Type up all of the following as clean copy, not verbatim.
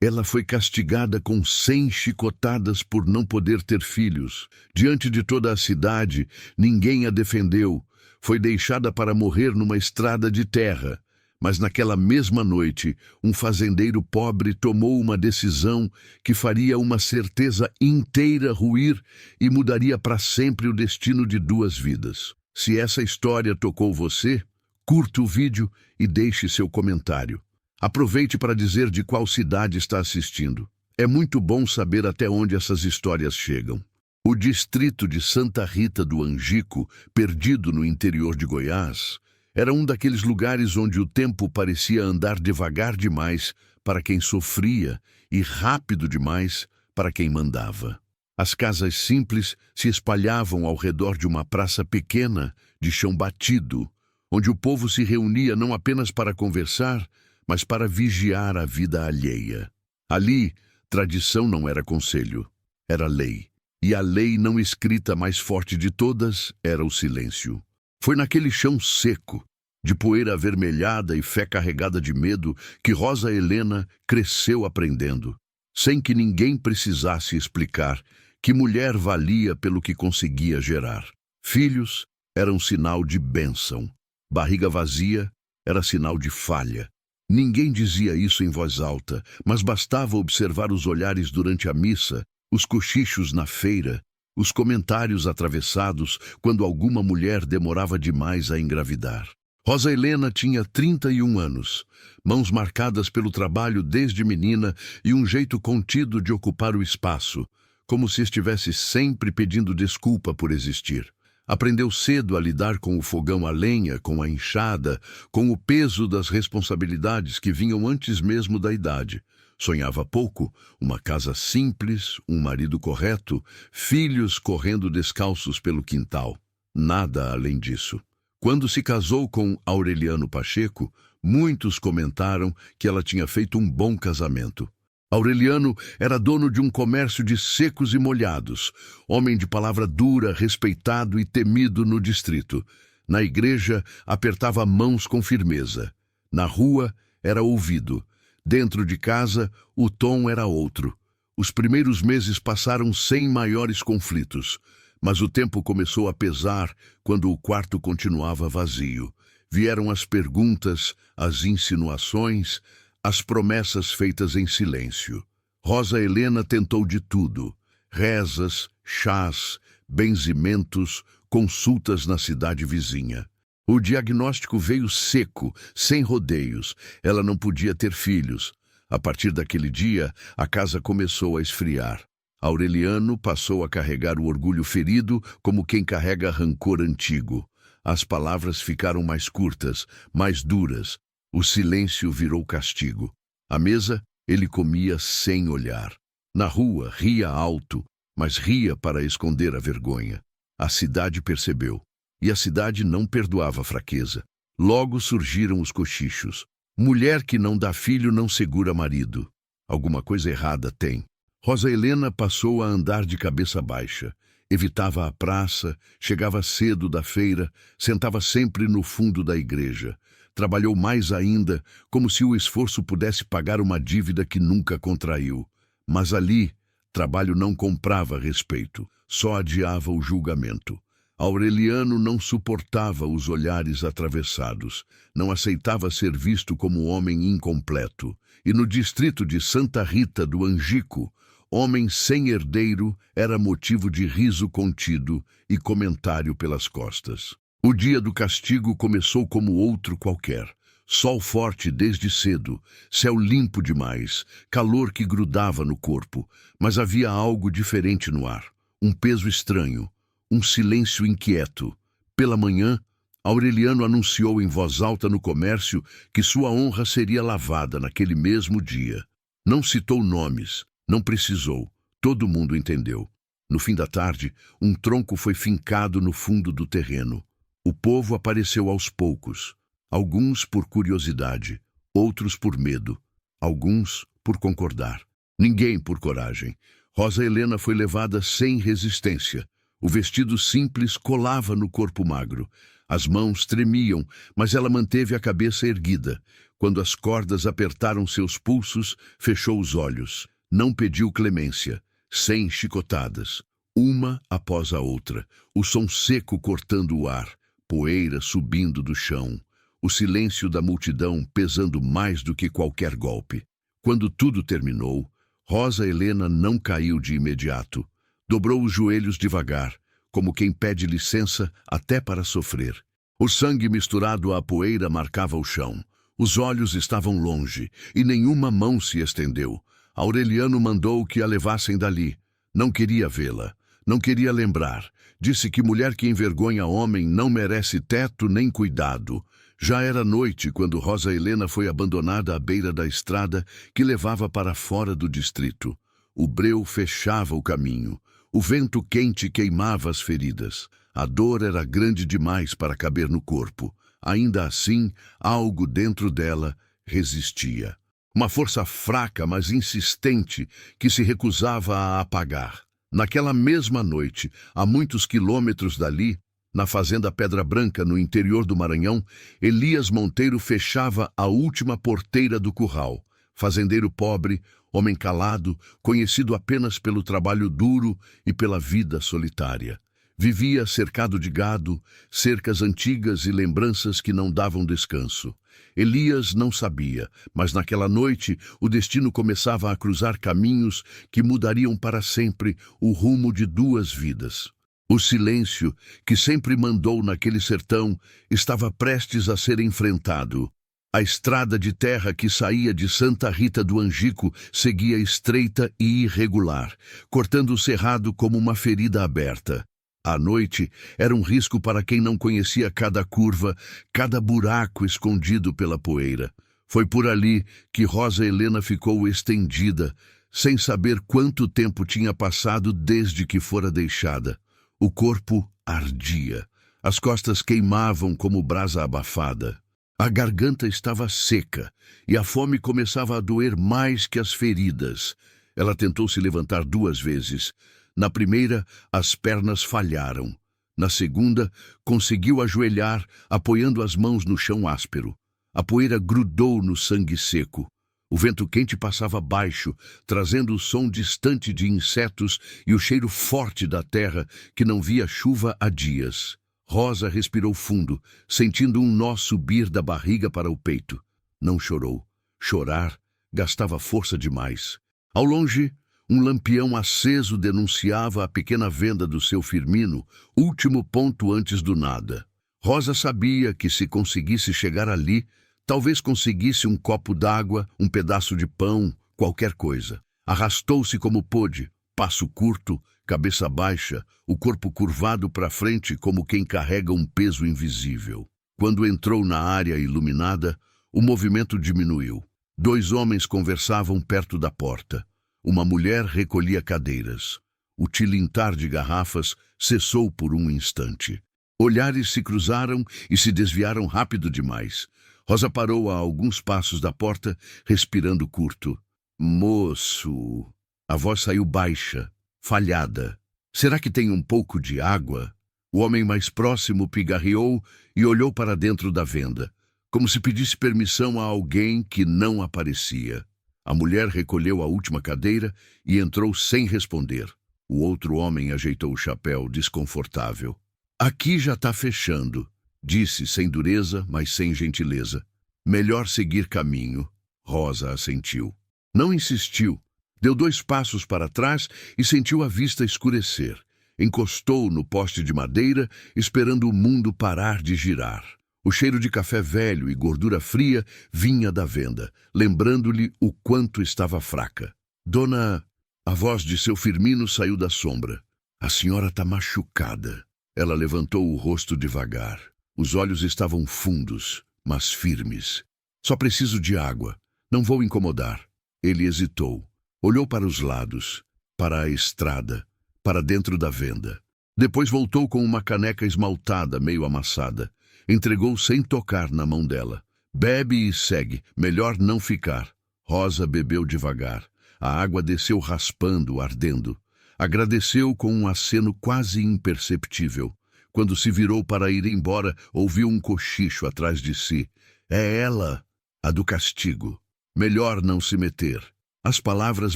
Ela foi castigada com 100 chicotadas por não poder ter filhos. Diante de toda a cidade, ninguém a defendeu. Foi deixada para morrer numa estrada de terra. Mas naquela mesma noite, um fazendeiro pobre tomou uma decisão que faria uma certeza inteira ruir e mudaria para sempre o destino de 2 vidas. Se essa história tocou você, curta o vídeo e deixe seu comentário. Aproveite para dizer de qual cidade está assistindo. É muito bom saber até onde essas histórias chegam. O distrito de Santa Rita do Angico, perdido no interior de Goiás, era um daqueles lugares onde o tempo parecia andar devagar demais para quem sofria e rápido demais para quem mandava. As casas simples se espalhavam ao redor de uma praça pequena, de chão batido, onde o povo se reunia não apenas para conversar, mas para vigiar a vida alheia. Ali, tradição não era conselho, era lei. E a lei não escrita mais forte de todas era o silêncio. Foi naquele chão seco, de poeira avermelhada e fé carregada de medo, que Rosa Helena cresceu aprendendo, sem que ninguém precisasse explicar que mulher valia pelo que conseguia gerar. Filhos eram sinal de bênção, barriga vazia era sinal de falha. Ninguém dizia isso em voz alta, mas bastava observar os olhares durante a missa, os cochichos na feira, os comentários atravessados quando alguma mulher demorava demais a engravidar. Rosa Helena tinha 31 anos, mãos marcadas pelo trabalho desde menina e um jeito contido de ocupar o espaço, como se estivesse sempre pedindo desculpa por existir. Aprendeu cedo a lidar com o fogão a lenha, com a enxada, com o peso das responsabilidades que vinham antes mesmo da idade. Sonhava pouco, uma casa simples, um marido correto, filhos correndo descalços pelo quintal. Nada além disso. Quando se casou com Aureliano Pacheco, muitos comentaram que ela tinha feito um bom casamento. Aureliano era dono de um comércio de secos e molhados, homem de palavra dura, respeitado e temido no distrito. Na igreja, apertava mãos com firmeza. Na rua, era ouvido. Dentro de casa, o tom era outro. Os primeiros meses passaram sem maiores conflitos, mas o tempo começou a pesar quando o quarto continuava vazio. Vieram as perguntas, as insinuações, as promessas feitas em silêncio. Rosa Helena tentou de tudo: rezas, chás, benzimentos, consultas na cidade vizinha. O diagnóstico veio seco, sem rodeios. Ela não podia ter filhos. A partir daquele dia, a casa começou a esfriar. Aureliano passou a carregar o orgulho ferido como quem carrega rancor antigo. As palavras ficaram mais curtas, mais duras. O silêncio virou castigo. À mesa, ele comia sem olhar. Na rua, ria alto, mas ria para esconder a vergonha. A cidade percebeu. E a cidade não perdoava a fraqueza. Logo surgiram os cochichos. Mulher que não dá filho não segura marido. Alguma coisa errada tem. Rosa Helena passou a andar de cabeça baixa. Evitava a praça, chegava cedo da feira, sentava sempre no fundo da igreja. Trabalhou mais ainda, como se o esforço pudesse pagar uma dívida que nunca contraiu. Mas ali, trabalho não comprava respeito, só adiava o julgamento. Aureliano não suportava os olhares atravessados, não aceitava ser visto como homem incompleto. E no distrito de Santa Rita do Angico, homem sem herdeiro era motivo de riso contido e comentário pelas costas. O dia do castigo começou como outro qualquer. Sol forte desde cedo, céu limpo demais, calor que grudava no corpo, mas havia algo diferente no ar, um peso estranho, um silêncio inquieto. Pela manhã, Aureliano anunciou em voz alta no comércio que sua honra seria lavada naquele mesmo dia. Não citou nomes, não precisou, todo mundo entendeu. No fim da tarde, um tronco foi fincado no fundo do terreno. O povo apareceu aos poucos, alguns por curiosidade, outros por medo, alguns por concordar. Ninguém por coragem. Rosa Helena foi levada sem resistência. O vestido simples colava no corpo magro. As mãos tremiam, mas ela manteve a cabeça erguida. Quando as cordas apertaram seus pulsos, fechou os olhos. Não pediu clemência. 100 chicotadas, uma após a outra. O som seco cortando o ar, poeira subindo do chão. O silêncio da multidão pesando mais do que qualquer golpe. Quando tudo terminou, Rosa Helena não caiu de imediato. Dobrou os joelhos devagar, como quem pede licença até para sofrer. O sangue misturado à poeira marcava o chão. Os olhos estavam longe, e nenhuma mão se estendeu. Aureliano mandou que a levassem dali. Não queria vê-la, não queria lembrar. Disse que mulher que envergonha homem não merece teto nem cuidado. Já era noite quando Rosa Helena foi abandonada à beira da estrada que levava para fora do distrito. O breu fechava o caminho. O vento quente queimava as feridas. A dor era grande demais para caber no corpo. Ainda assim, algo dentro dela resistia. Uma força fraca, mas insistente, que se recusava a apagar. Naquela mesma noite, a muitos quilômetros dali, na fazenda Pedra Branca, no interior do Maranhão, Elias Monteiro fechava a última porteira do curral. Fazendeiro pobre, homem calado, conhecido apenas pelo trabalho duro e pela vida solitária. Vivia cercado de gado, cercas antigas e lembranças que não davam descanso. Elias não sabia, mas naquela noite o destino começava a cruzar caminhos que mudariam para sempre o rumo de duas vidas. O silêncio, que sempre mandou naquele sertão, estava prestes a ser enfrentado. A estrada de terra que saía de Santa Rita do Angico seguia estreita e irregular, cortando o cerrado como uma ferida aberta. À noite era um risco para quem não conhecia cada curva, cada buraco escondido pela poeira. Foi por ali que Rosa Helena ficou estendida, sem saber quanto tempo tinha passado desde que fora deixada. O corpo ardia, as costas queimavam como brasa abafada. A garganta estava seca e a fome começava a doer mais que as feridas. Ela tentou se levantar 2 vezes. Na primeira, as pernas falharam. Na segunda, conseguiu ajoelhar, apoiando as mãos no chão áspero. A poeira grudou no sangue seco. O vento quente passava baixo, trazendo o som distante de insetos e o cheiro forte da terra que não via chuva há dias. Rosa respirou fundo, sentindo um nó subir da barriga para o peito. Não chorou. Chorar gastava força demais. Ao longe, um lampião aceso denunciava a pequena venda do seu Firmino, último ponto antes do nada. Rosa sabia que se conseguisse chegar ali, talvez conseguisse um copo d'água, um pedaço de pão, qualquer coisa. Arrastou-se como pôde, passo curto, cabeça baixa, o corpo curvado para frente como quem carrega um peso invisível. Quando entrou na área iluminada, o movimento diminuiu. 2 homens conversavam perto da porta. Uma mulher recolhia cadeiras. O tilintar de garrafas cessou por um instante. Olhares se cruzaram e se desviaram rápido demais. Rosa parou a alguns passos da porta, respirando curto. Moço! A voz saiu baixa, falhada. Será que tem um pouco de água? O homem mais próximo pigarreou e olhou para dentro da venda, como se pedisse permissão a alguém que não aparecia. A mulher recolheu a última cadeira e entrou sem responder. O outro homem ajeitou o chapéu, desconfortável. Aqui já está fechando, disse sem dureza, mas sem gentileza. Melhor seguir caminho. Rosa assentiu. Não insistiu. Deu 2 passos para trás e sentiu a vista escurecer. Encostou no poste de madeira, esperando o mundo parar de girar. O cheiro de café velho e gordura fria vinha da venda, lembrando-lhe o quanto estava fraca. Dona... A voz de seu Firmino saiu da sombra. A senhora está machucada. Ela levantou o rosto devagar. Os olhos estavam fundos, mas firmes. Só preciso de água. Não vou incomodar. Ele hesitou. Olhou para os lados, para a estrada, para dentro da venda. Depois voltou com uma caneca esmaltada, meio amassada. Entregou sem tocar na mão dela. Bebe e segue, melhor não ficar. Rosa bebeu devagar. A água desceu raspando, ardendo. Agradeceu com um aceno quase imperceptível. Quando se virou para ir embora, ouviu um cochicho atrás de si. É ela, a do castigo. Melhor não se meter. As palavras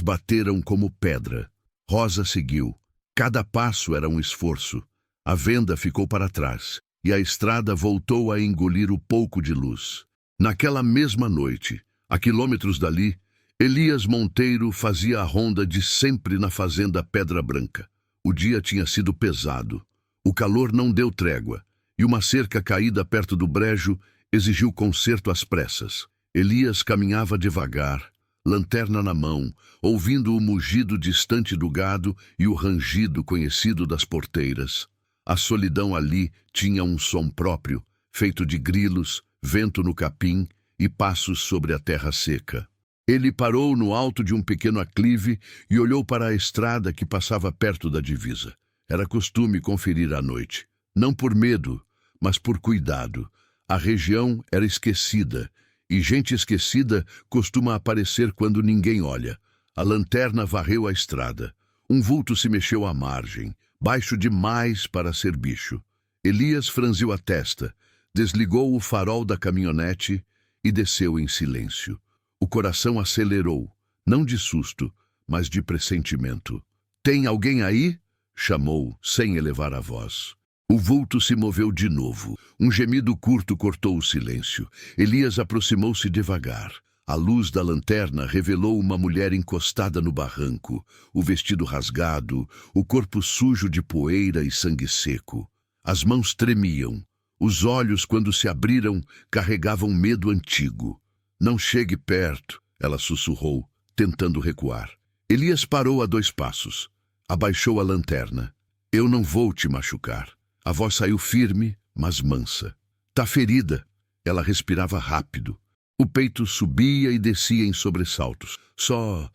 bateram como pedra. Rosa seguiu. Cada passo era um esforço. A venda ficou para trás, e a estrada voltou a engolir o pouco de luz. Naquela mesma noite, a quilômetros dali, Elias Monteiro fazia a ronda de sempre na fazenda Pedra Branca. O dia tinha sido pesado. O calor não deu trégua, e uma cerca caída perto do brejo exigiu conserto às pressas. Elias caminhava devagar, lanterna na mão, ouvindo o mugido distante do gado e o rangido conhecido das porteiras. A solidão ali tinha um som próprio, feito de grilos, vento no capim e passos sobre a terra seca. Ele parou no alto de um pequeno aclive e olhou para a estrada que passava perto da divisa. Era costume conferir à noite, não por medo, mas por cuidado. A região era esquecida, e gente esquecida costuma aparecer quando ninguém olha. A lanterna varreu a estrada. Um vulto se mexeu à margem, baixo demais para ser bicho. Elias franziu a testa, desligou o farol da caminhonete e desceu em silêncio. O coração acelerou, não de susto, mas de pressentimento. "Tem alguém aí?" chamou, sem elevar a voz. O vulto se moveu de novo. Um gemido curto cortou o silêncio. Elias aproximou-se devagar. A luz da lanterna revelou uma mulher encostada no barranco, o vestido rasgado, o corpo sujo de poeira e sangue seco. As mãos tremiam. Os olhos, quando se abriram, carregavam medo antigo. "Não chegue perto", ela sussurrou, tentando recuar. Elias parou a 2 passos. Abaixou a lanterna. "Eu não vou te machucar." A voz saiu firme, mas mansa. "Tá ferida." Ela respirava rápido. O peito subia e descia em sobressaltos. Só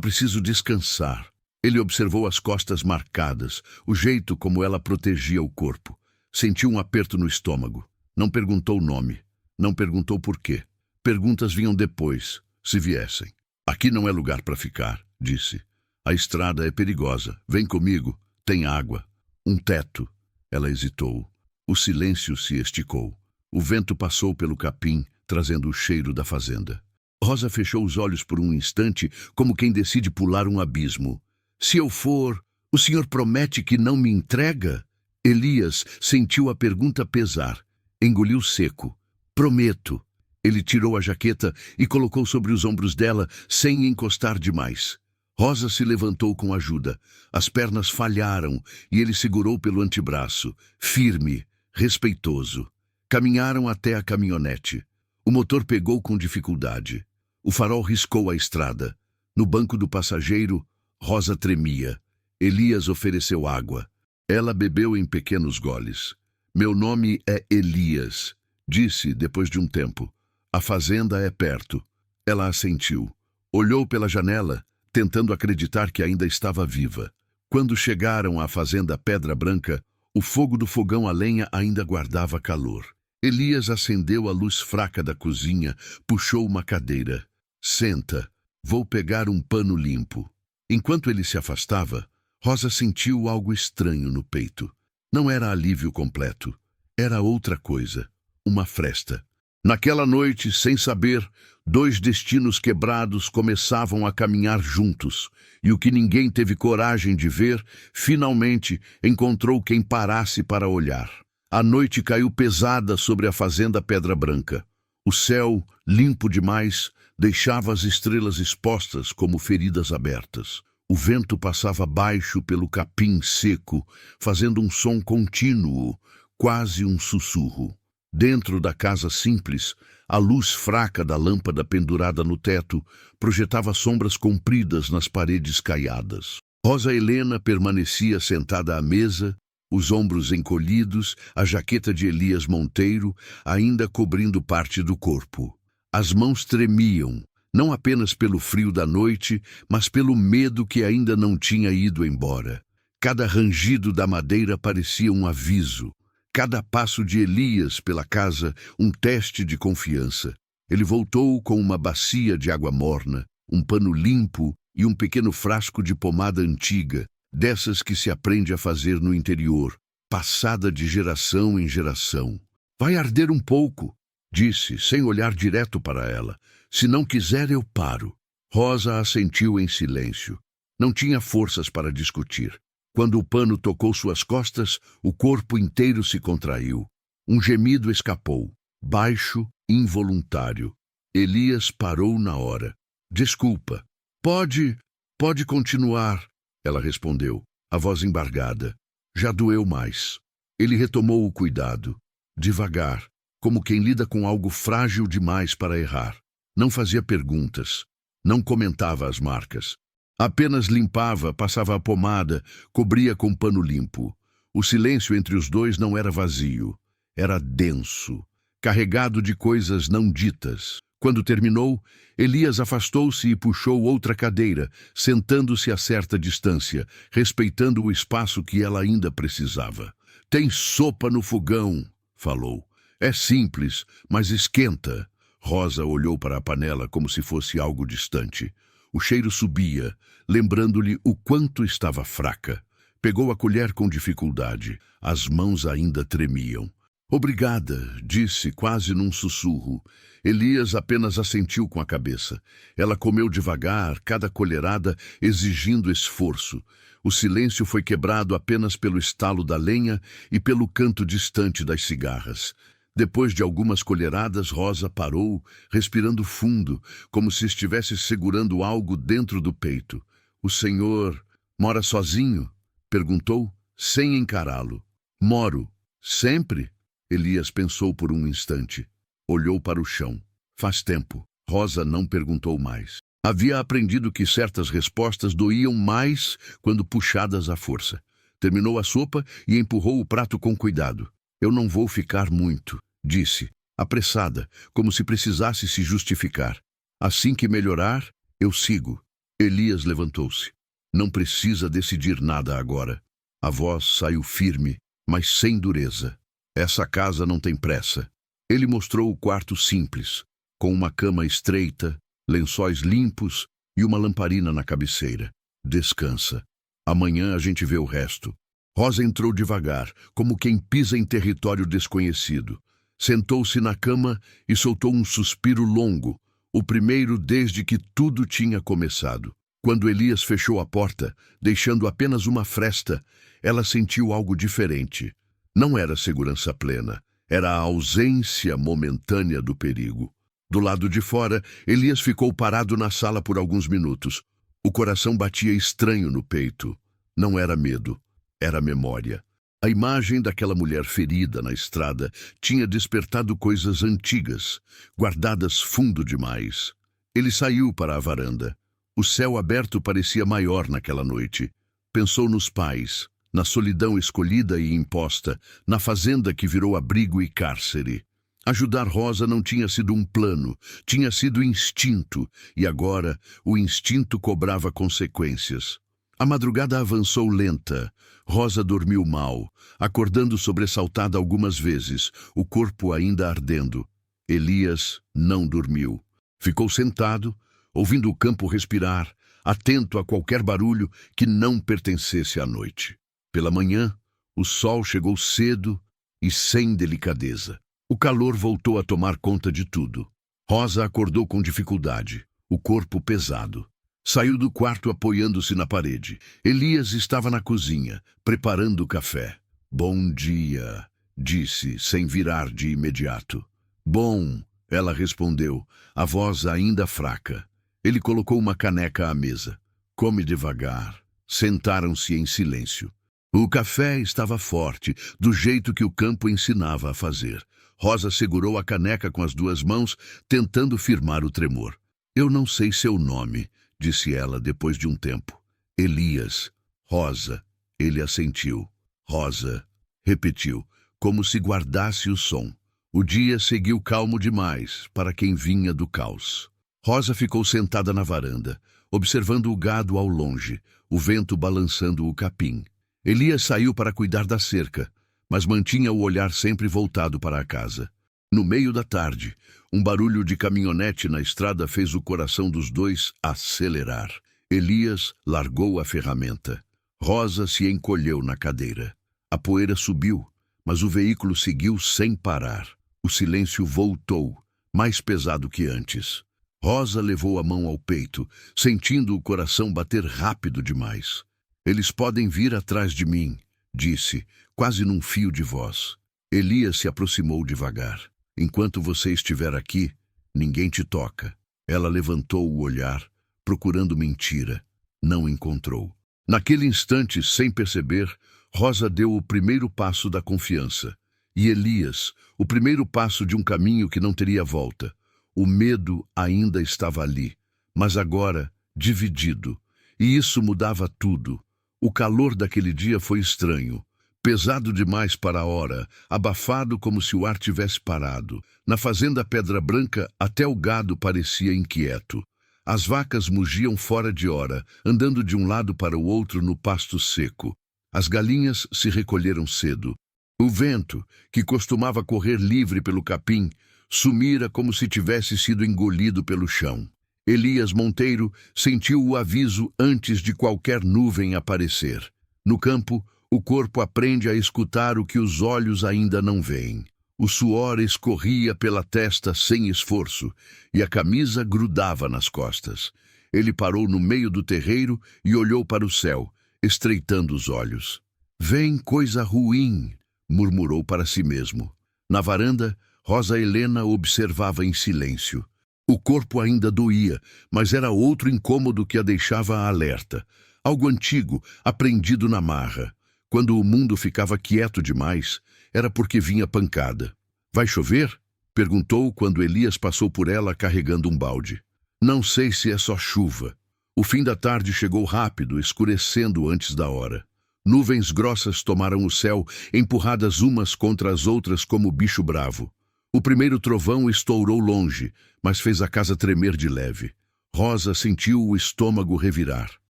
preciso descansar." Ele observou as costas marcadas, o jeito como ela protegia o corpo. Sentiu um aperto no estômago. Não perguntou o nome. Não perguntou por quê. Perguntas vinham depois, se viessem. "Aqui não é lugar para ficar", disse. "A estrada é perigosa. Vem comigo. Tem água. Um teto." Ela hesitou. O silêncio se esticou. O vento passou pelo capim, trazendo o cheiro da fazenda. Rosa fechou os olhos por um instante, como quem decide pular um abismo. "Se eu for, o senhor promete que não me entrega?" Elias sentiu a pergunta pesar. Engoliu seco. "Prometo." Ele tirou a jaqueta e colocou sobre os ombros dela, sem encostar demais. Rosa se levantou com ajuda. As pernas falharam e ele segurou pelo antebraço, firme, respeitoso. Caminharam até a caminhonete. O motor pegou com dificuldade. O farol riscou a estrada. No banco do passageiro, Rosa tremia. Elias ofereceu água. Ela bebeu em pequenos goles. "Meu nome é Elias", disse depois de um tempo. "A fazenda é perto." Ela assentiu. Olhou pela janela, tentando acreditar que ainda estava viva. Quando chegaram à fazenda Pedra Branca, o fogo do fogão a lenha ainda guardava calor. Elias acendeu a luz fraca da cozinha, puxou uma cadeira. "Senta, vou pegar um pano limpo." Enquanto ele se afastava, Rosa sentiu algo estranho no peito. Não era alívio completo. Era outra coisa, uma fresta. Naquela noite, sem saber, 2 destinos quebrados começavam a caminhar juntos, e o que ninguém teve coragem de ver, finalmente encontrou quem parasse para olhar. A noite caiu pesada sobre a fazenda Pedra Branca. O céu, limpo demais, deixava as estrelas expostas como feridas abertas. O vento passava baixo pelo capim seco, fazendo um som contínuo, quase um sussurro. Dentro da casa simples, a luz fraca da lâmpada pendurada no teto projetava sombras compridas nas paredes caiadas. Rosa Helena permanecia sentada à mesa, os ombros encolhidos, a jaqueta de Elias Monteiro ainda cobrindo parte do corpo. As mãos tremiam, não apenas pelo frio da noite, mas pelo medo que ainda não tinha ido embora. Cada rangido da madeira parecia um aviso. Cada passo de Elias pela casa, um teste de confiança. Ele voltou com uma bacia de água morna, um pano limpo e um pequeno frasco de pomada antiga, dessas que se aprende a fazer no interior, passada de geração em geração. Vai arder um pouco, disse, sem olhar direto para ela. Se não quiser, eu paro. Rosa assentiu em silêncio. Não tinha forças para discutir. Quando o pano tocou suas costas, o corpo inteiro se contraiu. Um gemido escapou, baixo, involuntário. Elias parou na hora. Desculpa. Pode continuar, ela respondeu, a voz embargada. Já doeu mais. Ele retomou o cuidado. Devagar, como quem lida com algo frágil demais para errar. Não fazia perguntas. Não comentava as marcas. Apenas limpava, passava a pomada, cobria com pano limpo. O silêncio entre os dois não era vazio. Era denso, carregado de coisas não ditas. Quando terminou, Elias afastou-se e puxou outra cadeira, sentando-se a certa distância, respeitando o espaço que ela ainda precisava. Tem sopa no fogão, falou. É simples, mas esquenta. Rosa olhou para a panela como se fosse algo distante. O cheiro subia, lembrando-lhe o quanto estava fraca. Pegou a colher com dificuldade. As mãos ainda tremiam. Obrigada, disse quase num sussurro. Elias apenas assentiu com a cabeça. Ela comeu devagar, cada colherada exigindo esforço. O silêncio foi quebrado apenas pelo estalo da lenha e pelo canto distante das cigarras. Depois de algumas colheradas, Rosa parou, respirando fundo, como se estivesse segurando algo dentro do peito. O senhor mora sozinho? Perguntou, sem encará-lo. Moro. Sempre? Elias pensou por um instante. Olhou para o chão. Faz tempo. Rosa não perguntou mais. Havia aprendido que certas respostas doíam mais quando puxadas à força. Terminou a sopa e empurrou o prato com cuidado. Eu não vou ficar muito, disse, apressada, como se precisasse se justificar. Assim que melhorar, eu sigo. Elias levantou-se. Não precisa decidir nada agora. A voz saiu firme, mas sem dureza. Essa casa não tem pressa. Ele mostrou o quarto simples, com uma cama estreita, lençóis limpos e uma lamparina na cabeceira. Descansa. Amanhã a gente vê o resto. Rosa entrou devagar, como quem pisa em território desconhecido. Sentou-se na cama e soltou um suspiro longo, o primeiro desde que tudo tinha começado. Quando Elias fechou a porta, deixando apenas uma fresta, ela sentiu algo diferente. Não era segurança plena, era a ausência momentânea do perigo. Do lado de fora, Elias ficou parado na sala por alguns minutos. O coração batia estranho no peito. Não era medo, era memória. A imagem daquela mulher ferida na estrada tinha despertado coisas antigas, guardadas fundo demais. Ele saiu para a varanda. O céu aberto parecia maior naquela noite. Pensou nos pais, na solidão escolhida e imposta, na fazenda que virou abrigo e cárcere. Ajudar Rosa não tinha sido um plano, tinha sido instinto, e agora o instinto cobrava consequências. A madrugada avançou lenta. Rosa dormiu mal, acordando sobressaltada algumas vezes, o corpo ainda ardendo. Elias não dormiu. Ficou sentado, ouvindo o campo respirar, atento a qualquer barulho que não pertencesse à noite. Pela manhã, o sol chegou cedo e sem delicadeza. O calor voltou a tomar conta de tudo. Rosa acordou com dificuldade, o corpo pesado. Saiu do quarto apoiando-se na parede. Elias estava na cozinha, preparando o café. Bom dia, disse, sem virar de imediato. Bom, ela respondeu, a voz ainda fraca. Ele colocou uma caneca à mesa. Come devagar. Sentaram-se em silêncio. O café estava forte, do jeito que o campo ensinava a fazer. Rosa segurou a caneca com as duas mãos, tentando firmar o tremor. Eu não sei seu nome, disse ela depois de um tempo. Elias. Rosa. Ele assentiu. Rosa. Repetiu, como se guardasse o som. O dia seguiu calmo demais para quem vinha do caos. Rosa ficou sentada na varanda, observando o gado ao longe, o vento balançando o capim. Elias saiu para cuidar da cerca, mas mantinha o olhar sempre voltado para a casa. No meio da tarde, um barulho de caminhonete na estrada fez o coração dos dois acelerar. Elias largou a ferramenta. Rosa se encolheu na cadeira. A poeira subiu, mas o veículo seguiu sem parar. O silêncio voltou, mais pesado que antes. Rosa levou a mão ao peito, sentindo o coração bater rápido demais. Eles podem vir atrás de mim, disse, quase num fio de voz. Elias se aproximou devagar. Enquanto você estiver aqui, ninguém te toca. Ela levantou o olhar, procurando mentira. Não encontrou. Naquele instante, sem perceber, Rosa deu o primeiro passo da confiança. E Elias, o primeiro passo de um caminho que não teria volta. O medo ainda estava ali, mas agora dividido. E isso mudava tudo. O calor daquele dia foi estranho. Pesado demais para a hora, abafado como se o ar tivesse parado. Na fazenda Pedra Branca, até o gado parecia inquieto. As vacas mugiam fora de hora, andando de um lado para o outro no pasto seco. As galinhas se recolheram cedo. O vento, que costumava correr livre pelo capim, sumira como se tivesse sido engolido pelo chão. Elias Monteiro sentiu o aviso antes de qualquer nuvem aparecer. No campo, o corpo aprende a escutar o que os olhos ainda não veem. O suor escorria pela testa sem esforço e a camisa grudava nas costas. Ele parou no meio do terreiro e olhou para o céu, estreitando os olhos. Vem coisa ruim, murmurou para si mesmo. Na varanda, Rosa Helena observava em silêncio. O corpo ainda doía, mas era outro incômodo que a deixava alerta. Algo antigo, aprendido na marra. Quando o mundo ficava quieto demais, era porque vinha pancada. Vai chover? Perguntou quando Elias passou por ela carregando um balde. Não sei se é só chuva. O fim da tarde chegou rápido, escurecendo antes da hora. Nuvens grossas tomaram o céu, empurradas umas contra as outras como bicho bravo. O primeiro trovão estourou longe, mas fez a casa tremer de leve. Rosa sentiu o estômago revirar.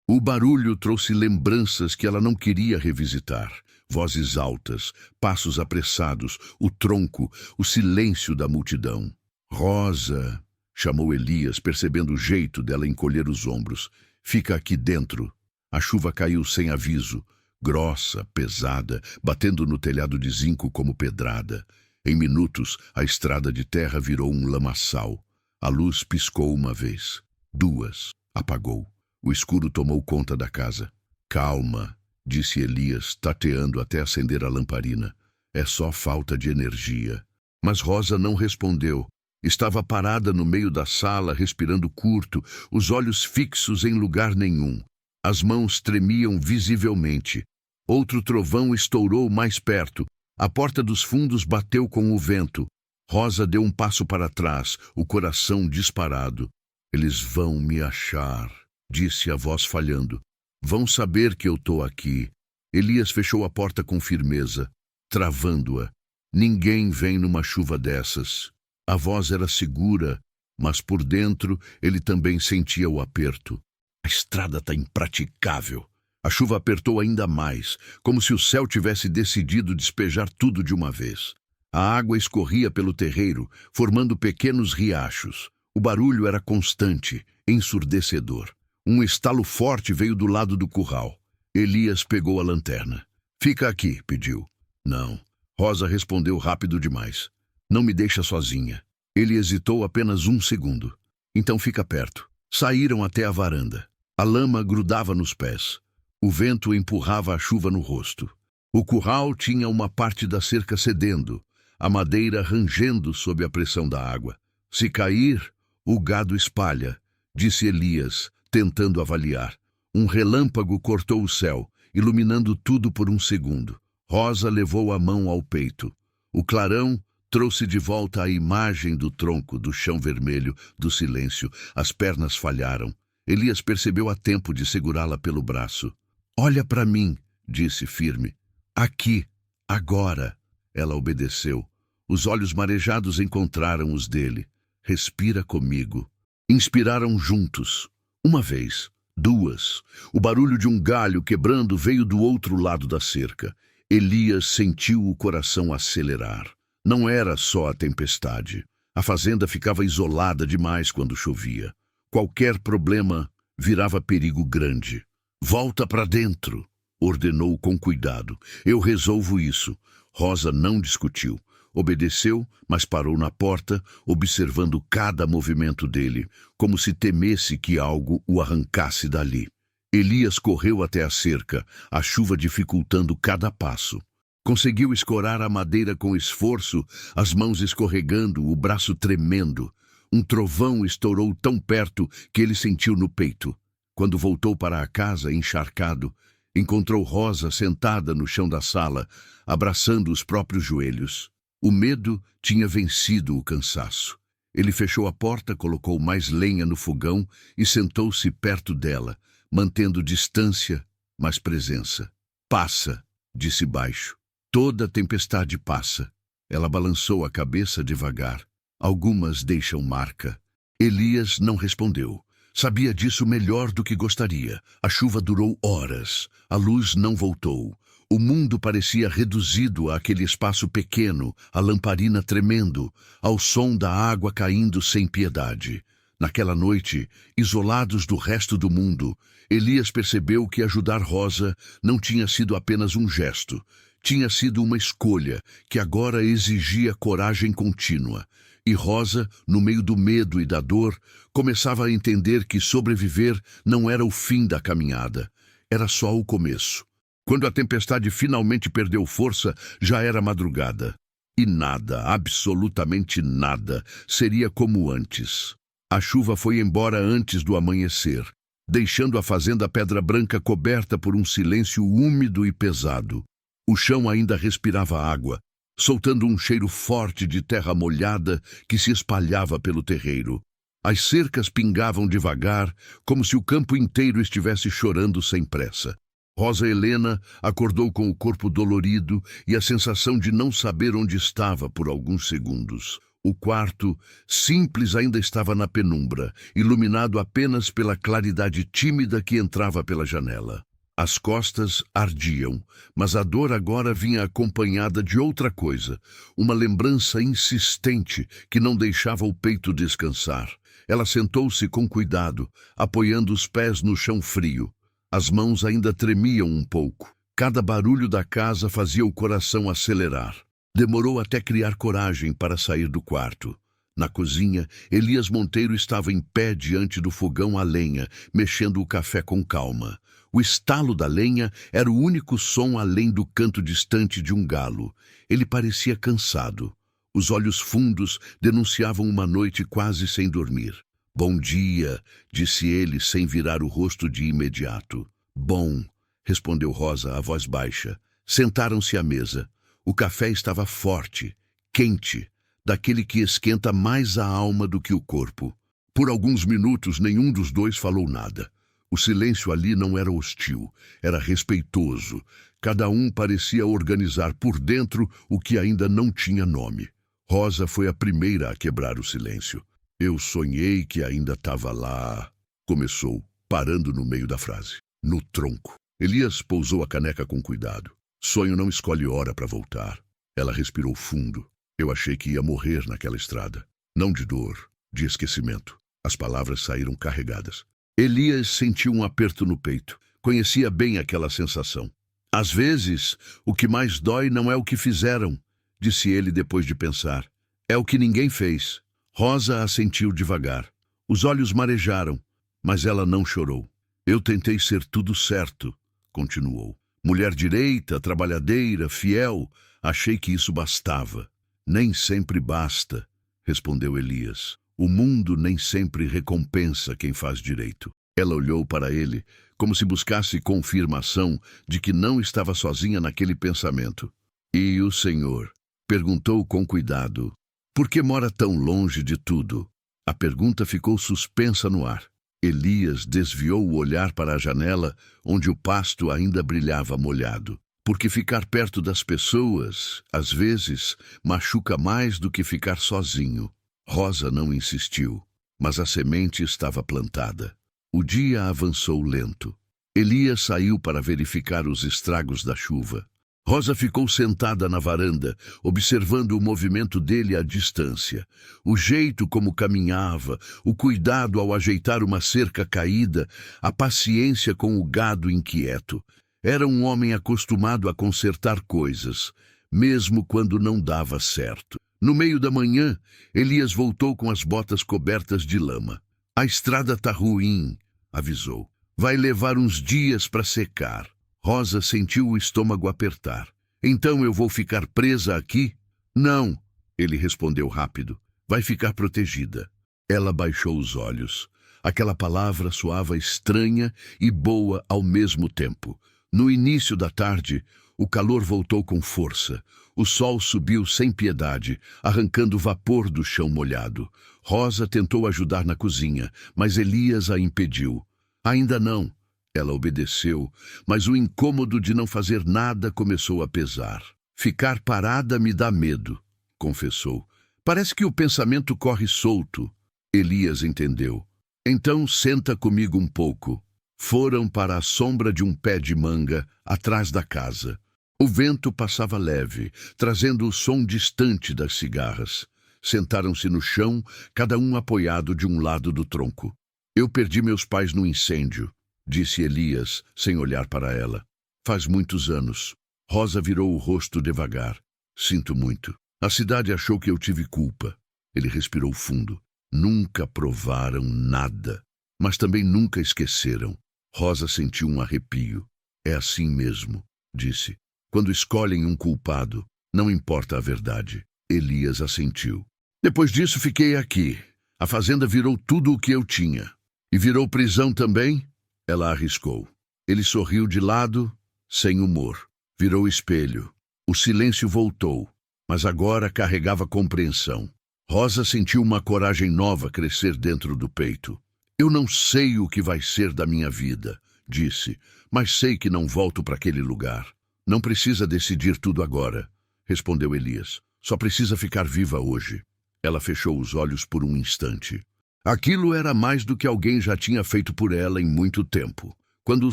O barulho trouxe lembranças que ela não queria revisitar. Vozes altas, passos apressados, o tronco, o silêncio da multidão. Rosa, chamou Elias, percebendo o jeito dela encolher os ombros. Fica aqui dentro. A chuva caiu sem aviso, grossa, pesada, batendo no telhado de zinco como pedrada. Em minutos, a estrada de terra virou um lamaçal. A luz piscou uma vez, duas, apagou. O escuro tomou conta da casa. Calma, disse Elias, tateando até acender a lamparina. É só falta de energia. Mas Rosa não respondeu. Estava parada no meio da sala, respirando curto, os olhos fixos em lugar nenhum. As mãos tremiam visivelmente. Outro trovão estourou mais perto. A porta dos fundos bateu com o vento. Rosa deu um passo para trás, o coração disparado. Eles vão me achar, disse a voz falhando. Vão saber que eu estou aqui. Elias fechou a porta com firmeza, travando-a. Ninguém vem numa chuva dessas. A voz era segura, mas por dentro ele também sentia o aperto. A estrada está impraticável. A chuva apertou ainda mais, como se o céu tivesse decidido despejar tudo de uma vez. A água escorria pelo terreiro, formando pequenos riachos. O barulho era constante, ensurdecedor. Um estalo forte veio do lado do curral. Elias pegou a lanterna. Fica aqui, pediu. Não. Rosa respondeu rápido demais. Não me deixa sozinha. Ele hesitou apenas um segundo. Então fica perto. Saíram até a varanda. A lama grudava nos pés. O vento empurrava a chuva no rosto. O curral tinha uma parte da cerca cedendo, a madeira rangendo sob a pressão da água. Se cair, o gado espalha, disse Elias, tentando avaliar. Um relâmpago cortou o céu, iluminando tudo por um segundo. Rosa levou a mão ao peito. O clarão trouxe de volta a imagem do tronco, do chão vermelho, do silêncio. As pernas falharam. Elias percebeu a tempo de segurá-la pelo braço. Olha para mim, disse firme. Aqui, agora. Ela obedeceu. Os olhos marejados encontraram os dele. Respira comigo. Inspiraram juntos. Uma vez, duas. O barulho de um galho quebrando veio do outro lado da cerca. Elias sentiu o coração acelerar. Não era só a tempestade. A fazenda ficava isolada demais quando chovia. Qualquer problema virava perigo grande. Volta para dentro. ordenou com cuidado. Eu resolvo isso. Rosa não discutiu. Obedeceu, mas parou na porta, observando cada movimento dele, como se temesse que algo o arrancasse dali. Elias correu até a cerca, a chuva dificultando cada passo. Conseguiu escorar a madeira com esforço, as mãos escorregando, o braço tremendo. Um trovão estourou tão perto que ele sentiu no peito. Quando voltou para a casa, encharcado, encontrou Rosa sentada no chão da sala, abraçando os próprios joelhos. O medo tinha vencido o cansaço. Ele fechou a porta, colocou mais lenha no fogão e sentou-se perto dela, mantendo distância, mas presença. Passa, disse baixo. Toda tempestade passa. Ela balançou a cabeça devagar. Algumas deixam marca. Elias não respondeu. Sabia disso melhor do que gostaria. A chuva durou horas. A luz não voltou. O mundo parecia reduzido àquele espaço pequeno, a lamparina tremendo, ao som da água caindo sem piedade. Naquela noite, isolados do resto do mundo, Elias percebeu que ajudar Rosa não tinha sido apenas um gesto. Tinha sido uma escolha que agora exigia coragem contínua. E Rosa, no meio do medo e da dor, começava a entender que sobreviver não era o fim da caminhada. Era só o começo. Quando a tempestade finalmente perdeu força, já era madrugada. E nada, absolutamente nada, seria como antes. A chuva foi embora antes do amanhecer, deixando a fazenda Pedra Branca coberta por um silêncio úmido e pesado. O chão ainda respirava água, soltando um cheiro forte de terra molhada que se espalhava pelo terreiro. As cercas pingavam devagar, como se o campo inteiro estivesse chorando sem pressa. Rosa Helena acordou com o corpo dolorido e a sensação de não saber onde estava por alguns segundos. O quarto, simples, ainda estava na penumbra, iluminado apenas pela claridade tímida que entrava pela janela. As costas ardiam, mas a dor agora vinha acompanhada de outra coisa, uma lembrança insistente que não deixava o peito descansar. Ela sentou-se com cuidado, apoiando os pés no chão frio. As mãos ainda tremiam um pouco. Cada barulho da casa fazia o coração acelerar. Demorou até criar coragem para sair do quarto. Na cozinha, Elias Monteiro estava em pé diante do fogão a lenha, mexendo o café com calma. O estalo da lenha era o único som além do canto distante de um galo. Ele parecia cansado. Os olhos fundos denunciavam uma noite quase sem dormir. Bom dia, disse ele sem virar o rosto de imediato. Bom, respondeu Rosa, a voz baixa. Sentaram-se à mesa. O café estava forte, quente, daquele que esquenta mais a alma do que o corpo. Por alguns minutos nenhum dos dois falou nada. O silêncio ali não era hostil, era respeitoso. Cada um parecia organizar por dentro o que ainda não tinha nome. Rosa foi a primeira a quebrar o silêncio. Eu sonhei que ainda estava lá, começou, parando no meio da frase. No tronco. Elias pousou a caneca com cuidado. Sonho não escolhe hora para voltar. Ela respirou fundo. Eu achei que ia morrer naquela estrada. Não de dor, de esquecimento. As palavras saíram carregadas. Elias sentiu um aperto no peito. Conhecia bem aquela sensação. Às vezes, o que mais dói não é o que fizeram, disse ele depois de pensar. É o que ninguém fez. Rosa assentiu devagar. Os olhos marejaram, mas ela não chorou. Eu tentei ser tudo certo, continuou. Mulher direita, trabalhadeira, fiel, achei que isso bastava. Nem sempre basta, respondeu Elias. O mundo nem sempre recompensa quem faz direito. Ela olhou para ele, como se buscasse confirmação de que não estava sozinha naquele pensamento. E o senhor? Perguntou com cuidado. Por que mora tão longe de tudo? A pergunta ficou suspensa no ar. Elias desviou o olhar para a janela, onde o pasto ainda brilhava molhado. Porque ficar perto das pessoas, às vezes, machuca mais do que ficar sozinho. Rosa não insistiu, mas a semente estava plantada. O dia avançou lento. Elias saiu para verificar os estragos da chuva. Rosa ficou sentada na varanda, observando o movimento dele à distância. O jeito como caminhava, o cuidado ao ajeitar uma cerca caída, a paciência com o gado inquieto. Era um homem acostumado a consertar coisas, mesmo quando não dava certo. No meio da manhã, Elias voltou com as botas cobertas de lama. A estrada tá ruim, avisou. Vai levar uns dias para secar. Rosa sentiu o estômago apertar. Então eu vou ficar presa aqui? Não, ele respondeu rápido. Vai ficar protegida. Ela baixou os olhos. Aquela palavra soava estranha e boa ao mesmo tempo. No início da tarde, o calor voltou com força. O sol subiu sem piedade, arrancando vapor do chão molhado. Rosa tentou ajudar na cozinha, mas Elias a impediu. Ainda não. Ela obedeceu, mas o incômodo de não fazer nada começou a pesar. Ficar parada me dá medo, confessou. Parece que o pensamento corre solto. Elias entendeu. Então senta comigo um pouco. Foram para a sombra de um pé de manga, atrás da casa. O vento passava leve, trazendo o som distante das cigarras. Sentaram-se no chão, cada um apoiado de um lado do tronco. Eu perdi meus pais no incêndio, disse Elias, sem olhar para ela. Faz muitos anos. Rosa virou o rosto devagar. Sinto muito. A cidade achou que eu tive culpa. Ele respirou fundo. Nunca provaram nada, mas também nunca esqueceram. Rosa sentiu um arrepio. É assim mesmo, disse. Quando escolhem um culpado, não importa a verdade. Elias assentiu. Depois disso fiquei aqui. A fazenda virou tudo o que eu tinha. E virou prisão também? Ela arriscou. Ele sorriu de lado, sem humor. Virou espelho. O silêncio voltou, mas agora carregava compreensão. Rosa sentiu uma coragem nova crescer dentro do peito. Eu não sei o que vai ser da minha vida, disse, mas sei que não volto para aquele lugar. Não precisa decidir tudo agora, respondeu Elias. Só precisa ficar viva hoje. Ela fechou os olhos por um instante. Aquilo era mais do que alguém já tinha feito por ela em muito tempo. Quando o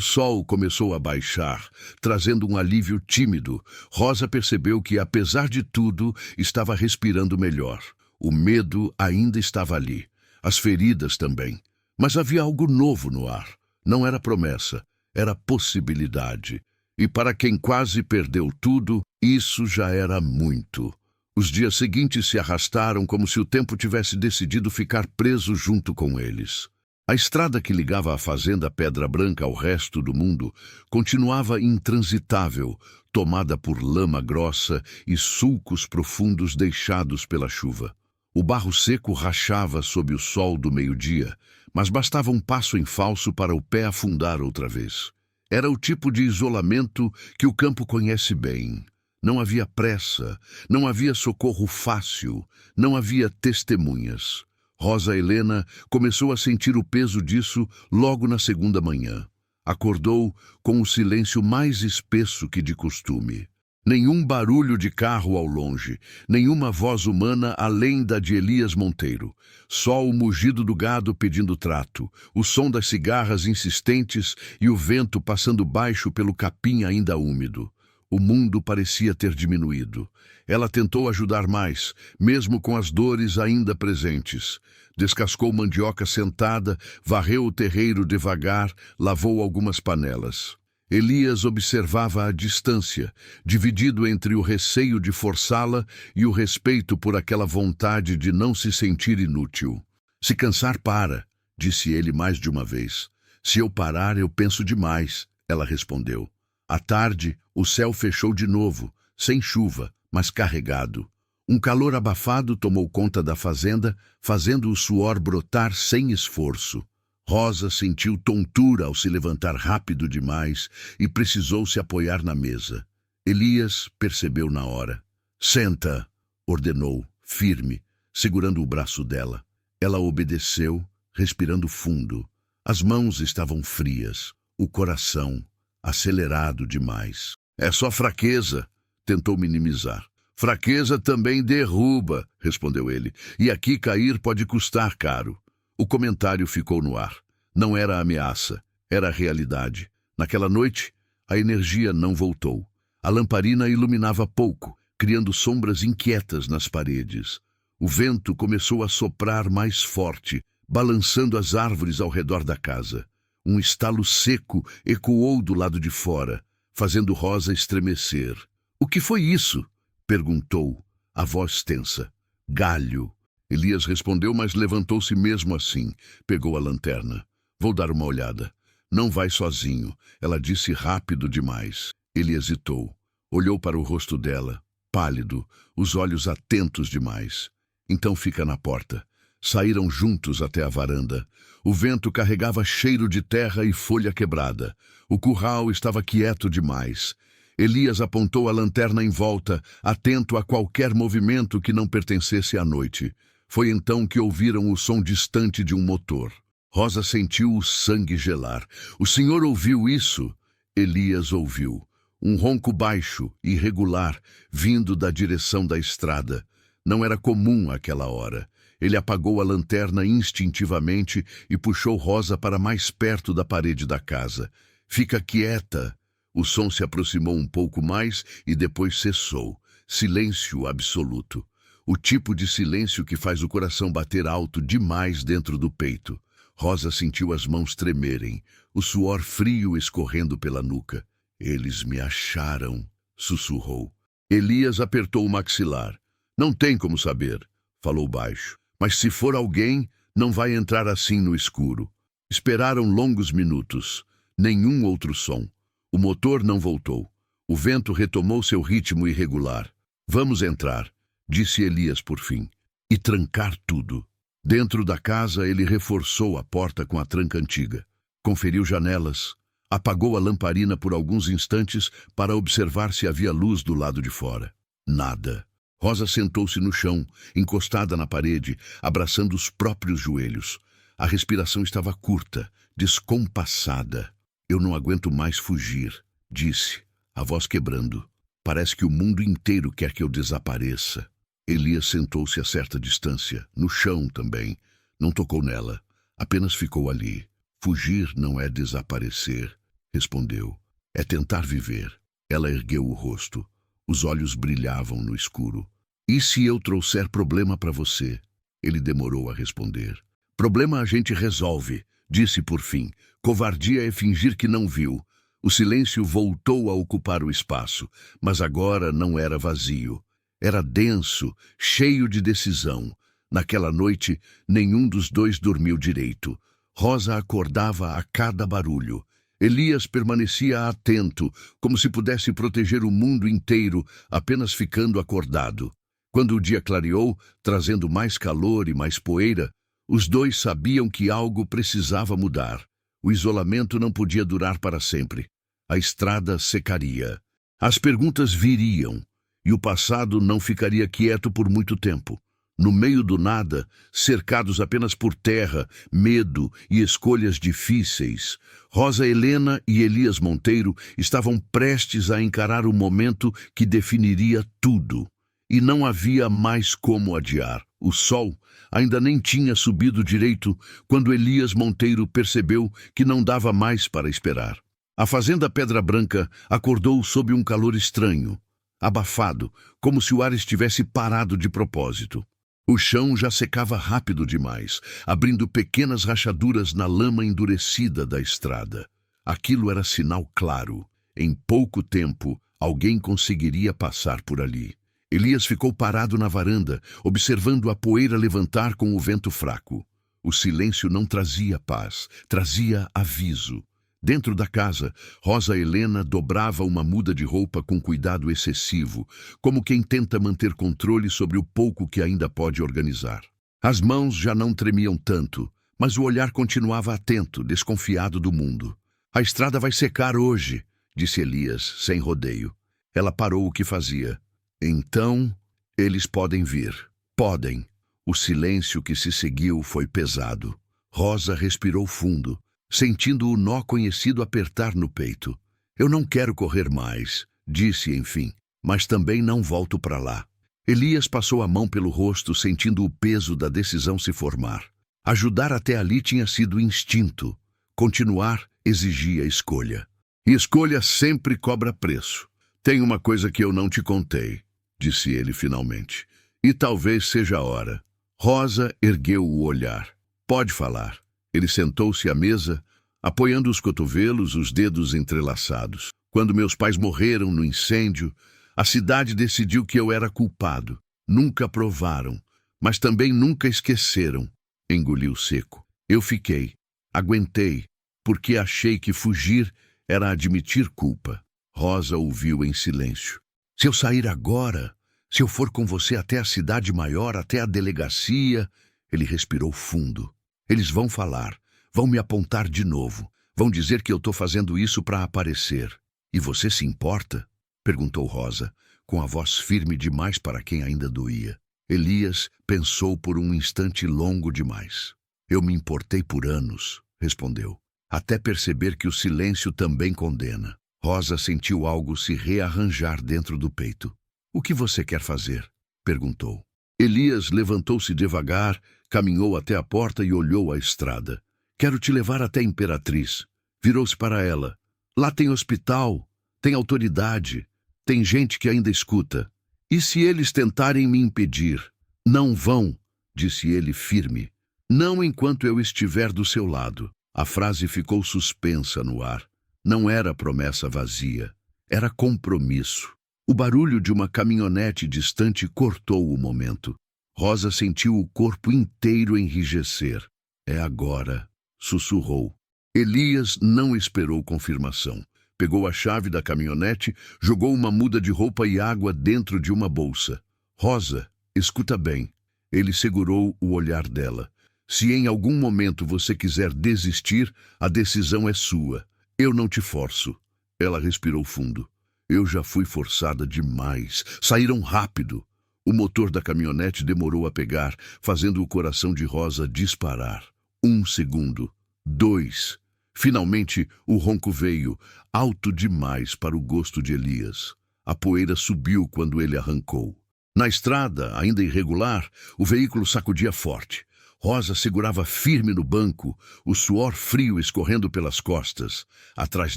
sol começou a baixar, trazendo um alívio tímido, Rosa percebeu que, apesar de tudo, estava respirando melhor. O medo ainda estava ali, as feridas também. Mas havia algo novo no ar. Não era promessa, era possibilidade. E para quem quase perdeu tudo, isso já era muito. Os dias seguintes se arrastaram como se o tempo tivesse decidido ficar preso junto com eles. A estrada que ligava a fazenda Pedra Branca ao resto do mundo continuava intransitável, tomada por lama grossa e sulcos profundos deixados pela chuva. O barro seco rachava sob o sol do meio-dia, mas bastava um passo em falso para o pé afundar outra vez. Era o tipo de isolamento que o campo conhece bem. Não havia pressa, não havia socorro fácil, não havia testemunhas. Rosa Helena começou a sentir o peso disso logo na segunda manhã. Acordou com o silêncio mais espesso que de costume. Nenhum barulho de carro ao longe, nenhuma voz humana além da de Elias Monteiro. Só o mugido do gado pedindo trato, o som das cigarras insistentes e o vento passando baixo pelo capim ainda úmido. O mundo parecia ter diminuído. Ela tentou ajudar mais, mesmo com as dores ainda presentes. Descascou mandioca sentada, varreu o terreiro devagar, lavou algumas panelas. Elias observava à distância, dividido entre o receio de forçá-la e o respeito por aquela vontade de não se sentir inútil. Se cansar, para, disse ele mais de uma vez. Se eu parar, eu penso demais, ela respondeu. À tarde, o céu fechou de novo, sem chuva, mas carregado. Um calor abafado tomou conta da fazenda, fazendo o suor brotar sem esforço. Rosa sentiu tontura ao se levantar rápido demais e precisou se apoiar na mesa. Elias percebeu na hora. Senta, ordenou, firme, segurando o braço dela. Ela obedeceu, respirando fundo. As mãos estavam frias, o coração acelerado demais. É só fraqueza, tentou minimizar. Fraqueza também derruba, respondeu ele, e aqui cair pode custar caro. O comentário ficou no ar. Não era ameaça, era a realidade. Naquela noite, a energia não voltou. A lamparina iluminava pouco, criando sombras inquietas nas paredes. O vento começou a soprar mais forte, balançando as árvores ao redor da casa. Um estalo seco ecoou do lado de fora. fazendo Rosa estremecer. "O que foi isso?" perguntou, a voz tensa. "Galho." Elias respondeu, mas levantou-se mesmo assim. Pegou a lanterna. "Vou dar uma olhada." "Não vai sozinho," ela disse rápido demais. Ele hesitou. Olhou para o rosto dela, pálido, os olhos atentos demais. "Então fica na porta." Saíram juntos até a varanda. O vento carregava cheiro de terra e folha quebrada. O curral estava quieto demais. Elias apontou a lanterna em volta, atento a qualquer movimento que não pertencesse à noite. Foi então que ouviram o som distante de um motor. Rosa sentiu o sangue gelar. "O senhor ouviu isso?" Elias ouviu. Um ronco baixo, irregular, vindo da direção da estrada. Não era comum àquela hora. Ele apagou a lanterna instintivamente e puxou Rosa para mais perto da parede da casa. "Fica quieta." O som se aproximou um pouco mais e depois cessou. Silêncio absoluto. O tipo de silêncio que faz o coração bater alto demais dentro do peito. Rosa sentiu as mãos tremerem, o suor frio escorrendo pela nuca. "Eles me acharam", sussurrou. Elias apertou o maxilar. "Não tem como saber", falou baixo. "Mas se for alguém, não vai entrar assim no escuro." Esperaram longos minutos. Nenhum outro som. O motor não voltou. O vento retomou seu ritmo irregular. "Vamos entrar", disse Elias por fim, "e trancar tudo." Dentro da casa, ele reforçou a porta com a tranca antiga. Conferiu janelas. Apagou a lamparina por alguns instantes para observar se havia luz do lado de fora. Nada. Rosa sentou-se no chão, encostada na parede, abraçando os próprios joelhos. A respiração estava curta, descompassada. "Eu não aguento mais fugir", disse, a voz quebrando. "Parece que o mundo inteiro quer que eu desapareça." Elias sentou-se a certa distância, no chão também. Não tocou nela, apenas ficou ali. "Fugir não é desaparecer", respondeu. "É tentar viver." Ela ergueu o rosto. Os olhos brilhavam no escuro. "E se eu trouxer problema para você?" Ele demorou a responder. "Problema a gente resolve", disse por fim. "Covardia é fingir que não viu." O silêncio voltou a ocupar o espaço, mas agora não era vazio. Era denso, cheio de decisão. Naquela noite, nenhum dos dois dormiu direito. Rosa acordava a cada barulho. Elias permanecia atento, como se pudesse proteger o mundo inteiro, apenas ficando acordado. Quando o dia clareou, trazendo mais calor e mais poeira, os dois sabiam que algo precisava mudar. O isolamento não podia durar para sempre. A estrada secaria. As perguntas viriam, e o passado não ficaria quieto por muito tempo. No meio do nada, cercados apenas por terra, medo e escolhas difíceis, Rosa Helena e Elias Monteiro estavam prestes a encarar o momento que definiria tudo. E não havia mais como adiar. O sol ainda nem tinha subido direito quando Elias Monteiro percebeu que não dava mais para esperar. A fazenda Pedra Branca acordou sob um calor estranho, abafado, como se o ar estivesse parado de propósito. O chão já secava rápido demais, abrindo pequenas rachaduras na lama endurecida da estrada. Aquilo era sinal claro. Em pouco tempo, alguém conseguiria passar por ali. Elias ficou parado na varanda, observando a poeira levantar com o vento fraco. O silêncio não trazia paz, trazia aviso. Dentro da casa, Rosa Helena dobrava uma muda de roupa com cuidado excessivo, como quem tenta manter controle sobre o pouco que ainda pode organizar. As mãos já não tremiam tanto, mas o olhar continuava atento, desconfiado do mundo. "A estrada vai secar hoje", disse Elias, sem rodeio. Ela parou o que fazia. "Então, eles podem vir." "Podem." O silêncio que se seguiu foi pesado. Rosa respirou fundo, sentindo o nó conhecido apertar no peito. "Eu não quero correr mais", disse enfim, "mas também não volto para lá." Elias passou a mão pelo rosto, sentindo o peso da decisão se formar. Ajudar até ali tinha sido instinto. Continuar exigia escolha. E escolha sempre cobra preço. "Tem uma coisa que eu não te contei", disse ele finalmente. "E talvez seja a hora." Rosa ergueu o olhar. "Pode falar." Ele sentou-se à mesa, apoiando os cotovelos, os dedos entrelaçados. Quando meus pais morreram no incêndio, a cidade decidiu que eu era culpado. Nunca provaram, mas também nunca esqueceram. Engoliu seco. Eu fiquei, aguentei, porque achei que fugir era admitir culpa. Rosa ouviu em silêncio. Se eu sair agora, se eu for com você até a cidade maior, até a delegacia... Ele respirou fundo. Eles vão falar, vão me apontar de novo, vão dizer que eu estou fazendo isso para aparecer. E você se importa? Perguntou Rosa, com a voz firme demais para quem ainda doía. Elias pensou por um instante longo demais. Eu me importei por anos, respondeu, até perceber que o silêncio também condena. Rosa sentiu algo se rearranjar dentro do peito. O que você quer fazer? Perguntou. Elias levantou-se devagar, caminhou até a porta e olhou a estrada. Quero te levar até a Imperatriz. Virou-se para ela. Lá tem hospital, tem autoridade, tem gente que ainda escuta. E se eles tentarem me impedir? Não vão, disse ele firme. Não enquanto eu estiver do seu lado. A frase ficou suspensa no ar. Não era promessa vazia, era compromisso. O barulho de uma caminhonete distante cortou o momento. Rosa sentiu o corpo inteiro enrijecer. É agora, sussurrou. Elias não esperou confirmação. Pegou a chave da caminhonete, jogou uma muda de roupa e água dentro de uma bolsa. Rosa, escuta bem. Ele segurou o olhar dela. Se em algum momento você quiser desistir, a decisão é sua. Eu não te forço. Ela respirou fundo. Eu já fui forçada demais. Saíram rápido. O motor da caminhonete demorou a pegar, fazendo o coração de Rosa disparar. 1 segundo. 2. Finalmente, o ronco veio, alto demais para o gosto de Elias. A poeira subiu quando ele arrancou. Na estrada, ainda irregular, o veículo sacudia forte. Rosa segurava firme no banco, o suor frio escorrendo pelas costas. Atrás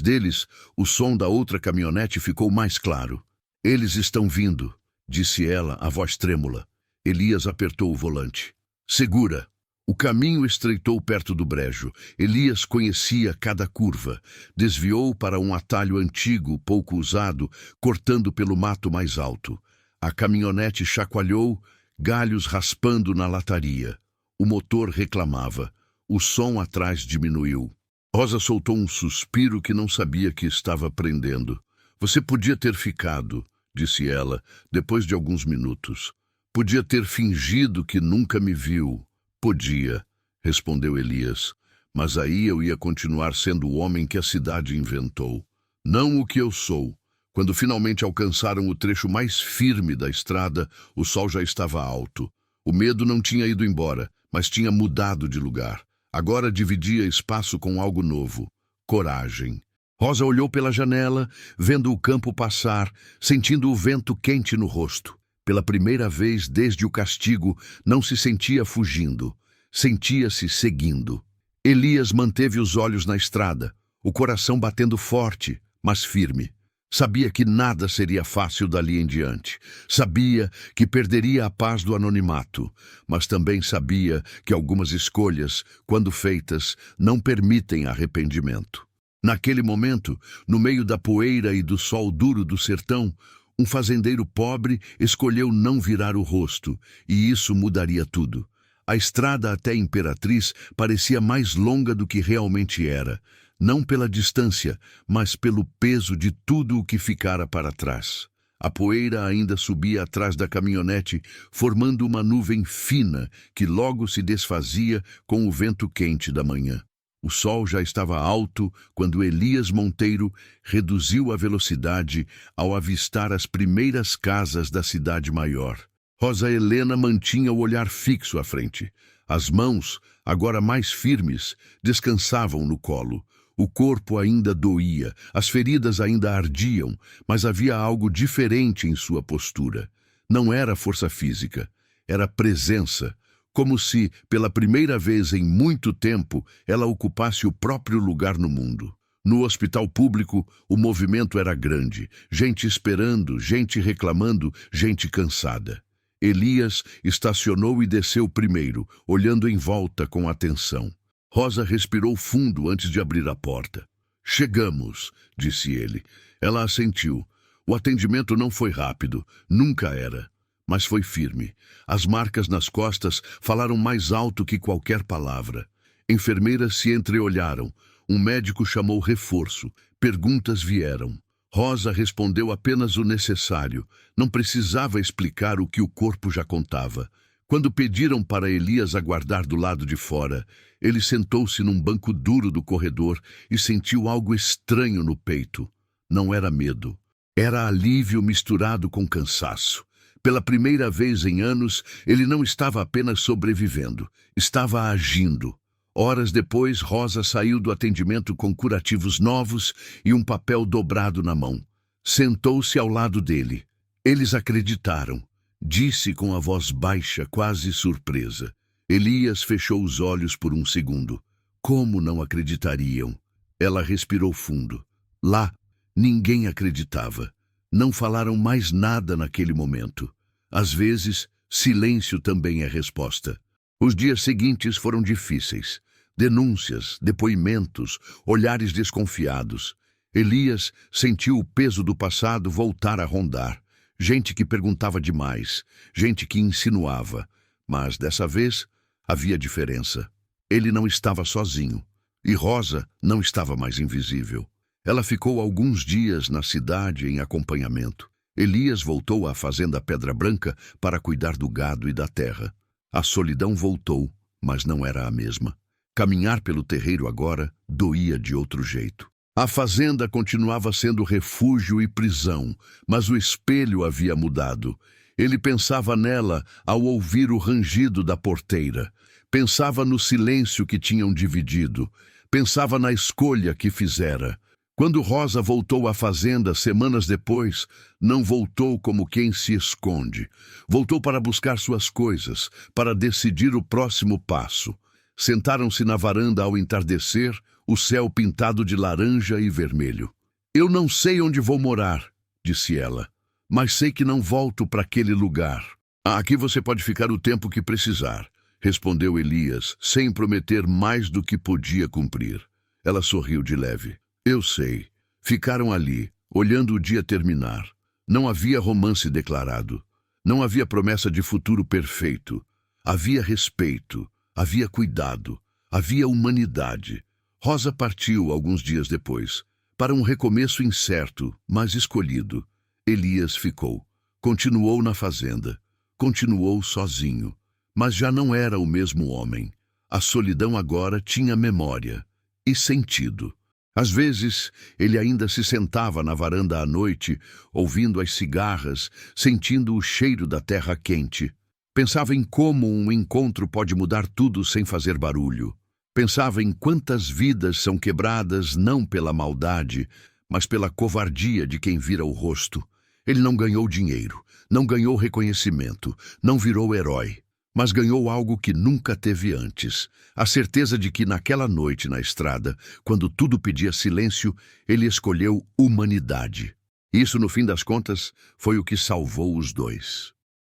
deles, o som da outra caminhonete ficou mais claro. Eles estão vindo, disse ela, a voz trêmula. Elias apertou o volante. Segura. O caminho estreitou perto do brejo. Elias conhecia cada curva. Desviou para um atalho antigo, pouco usado, cortando pelo mato mais alto. A caminhonete chacoalhou, galhos raspando na lataria. O motor reclamava. O som atrás diminuiu. Rosa soltou um suspiro que não sabia que estava prendendo. Você podia ter ficado, disse ela, depois de alguns minutos. Podia ter fingido que nunca me viu. Podia, respondeu Elias. Mas aí eu ia continuar sendo o homem que a cidade inventou. Não o que eu sou. Quando finalmente alcançaram o trecho mais firme da estrada, o sol já estava alto. O medo não tinha ido embora, mas tinha mudado de lugar. Agora dividia espaço com algo novo. Coragem. Rosa olhou pela janela, vendo o campo passar, sentindo o vento quente no rosto. Pela primeira vez desde o castigo, não se sentia fugindo. Sentia-se seguindo. Elias manteve os olhos na estrada, o coração batendo forte, mas firme. Sabia que nada seria fácil dali em diante. Sabia que perderia a paz do anonimato, mas também sabia que algumas escolhas, quando feitas, não permitem arrependimento. Naquele momento, no meio da poeira e do sol duro do sertão, um fazendeiro pobre escolheu não virar o rosto, e isso mudaria tudo. A estrada até a Imperatriz parecia mais longa do que realmente era. Não pela distância, mas pelo peso de tudo o que ficara para trás. A poeira ainda subia atrás da caminhonete, formando uma nuvem fina que logo se desfazia com o vento quente da manhã. O sol já estava alto quando Elias Monteiro reduziu a velocidade ao avistar as primeiras casas da cidade maior. Rosa Helena mantinha o olhar fixo à frente. As mãos, agora mais firmes, descansavam no colo. O corpo ainda doía, as feridas ainda ardiam, mas havia algo diferente em sua postura. Não era força física, era presença, como se, pela primeira vez em muito tempo, ela ocupasse o próprio lugar no mundo. No hospital público, o movimento era grande, gente esperando, gente reclamando, gente cansada. Elias estacionou e desceu primeiro, olhando em volta com atenção. Rosa respirou fundo antes de abrir a porta. Chegamos, disse ele. Ela assentiu. O atendimento não foi rápido, nunca era, mas foi firme. As marcas nas costas falaram mais alto que qualquer palavra. Enfermeiras se entreolharam. Um médico chamou reforço. Perguntas vieram. Rosa respondeu apenas o necessário. Não precisava explicar o que o corpo já contava. Quando pediram para Elias aguardar do lado de fora, ele sentou-se num banco duro do corredor e sentiu algo estranho no peito. Não era medo. Era alívio misturado com cansaço. Pela primeira vez em anos, ele não estava apenas sobrevivendo, estava agindo. Horas depois, Rosa saiu do atendimento com curativos novos e um papel dobrado na mão. Sentou-se ao lado dele. Eles acreditaram. Disse com a voz baixa, quase surpresa. Elias fechou os olhos por um segundo. Como não acreditariam? Ela respirou fundo. Lá, ninguém acreditava. Não falaram mais nada naquele momento. Às vezes, silêncio também é resposta. Os dias seguintes foram difíceis. Denúncias, depoimentos, olhares desconfiados. Elias sentiu o peso do passado voltar a rondar. Gente que perguntava demais, gente que insinuava. Mas, dessa vez, havia diferença. Ele não estava sozinho. E Rosa não estava mais invisível. Ela ficou alguns dias na cidade em acompanhamento. Elias voltou à fazenda Pedra Branca para cuidar do gado e da terra. A solidão voltou, mas não era a mesma. Caminhar pelo terreiro agora doía de outro jeito. A fazenda continuava sendo refúgio e prisão, mas o espelho havia mudado. Ele pensava nela ao ouvir o rangido da porteira. Pensava no silêncio que tinham dividido. Pensava na escolha que fizera. Quando Rosa voltou à fazenda semanas depois, não voltou como quem se esconde. Voltou para buscar suas coisas, para decidir o próximo passo. Sentaram-se na varanda ao entardecer, o céu pintado de laranja e vermelho. Eu não sei onde vou morar, disse ela, mas sei que não volto para aquele lugar. Aqui você pode ficar o tempo que precisar, respondeu Elias, sem prometer mais do que podia cumprir. Ela sorriu de leve. Eu sei. Ficaram ali, olhando o dia terminar. Não havia romance declarado. Não havia promessa de futuro perfeito. Havia respeito. Havia cuidado. Havia humanidade. Rosa partiu alguns dias depois, para um recomeço incerto, mas escolhido. Elias ficou. Continuou na fazenda. Continuou sozinho. Mas já não era o mesmo homem. A solidão agora tinha memória e sentido. Às vezes, ele ainda se sentava na varanda à noite, ouvindo as cigarras, sentindo o cheiro da terra quente. Pensava em como um encontro pode mudar tudo sem fazer barulho. Pensava em quantas vidas são quebradas não pela maldade, mas pela covardia de quem vira o rosto. Ele não ganhou dinheiro, não ganhou reconhecimento, não virou herói. Mas ganhou algo que nunca teve antes. A certeza de que naquela noite na estrada, quando tudo pedia silêncio, ele escolheu humanidade. Isso, no fim das contas, foi o que salvou os dois.